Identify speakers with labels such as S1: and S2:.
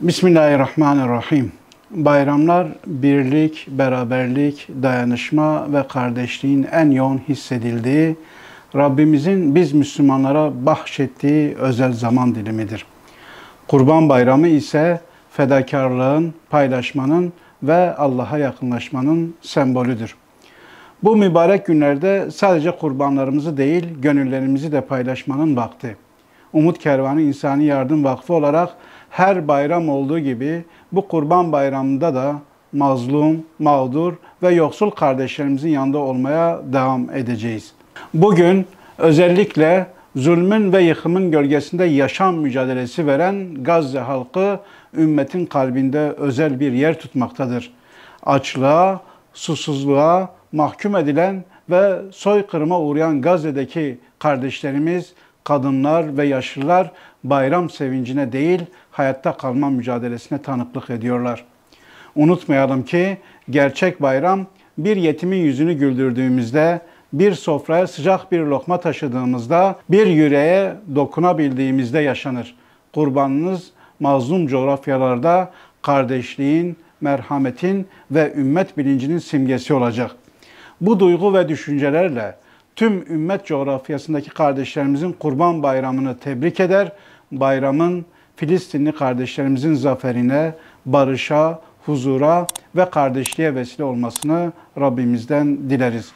S1: Bismillahirrahmanirrahim. Bayramlar birlik, beraberlik, dayanışma ve kardeşliğin en yoğun hissedildiği, Rabbimizin biz Müslümanlara bahşettiği özel zaman dilimidir. Kurban Bayramı ise fedakarlığın, paylaşmanın ve Allah'a yakınlaşmanın sembolüdür. Bu mübarek günlerde sadece kurbanlarımızı değil, gönüllerimizi de paylaşmanın vakti. Umut Kervanı İnsani Yardım Vakfı olarak her bayram olduğu gibi bu Kurban Bayramı'nda da mazlum, mağdur ve yoksul kardeşlerimizin yanında olmaya devam edeceğiz. Bugün özellikle zulmün ve yıkımın gölgesinde yaşam mücadelesi veren Gazze halkı ümmetin kalbinde özel bir yer tutmaktadır. Açlığa, susuzluğa mahkum edilen ve soykırıma uğrayan Gazze'deki kardeşlerimiz, kadınlar ve yaşlılar bayram sevincine değil, hayatta kalma mücadelesine tanıklık ediyorlar. Unutmayalım ki gerçek bayram bir yetimin yüzünü güldürdüğümüzde, bir sofraya sıcak bir lokma taşıdığımızda, bir yüreğe dokunabildiğimizde yaşanır. Kurbanınız mazlum coğrafyalarda kardeşliğin, merhametin ve ümmet bilincinin simgesi olacak. Bu duygu ve düşüncelerle tüm ümmet coğrafyasındaki kardeşlerimizin Kurban Bayramı'nı tebrik eder, bayramın Filistinli kardeşlerimizin zaferine, barışa, huzura ve kardeşliğe vesile olmasını Rabbimizden dileriz.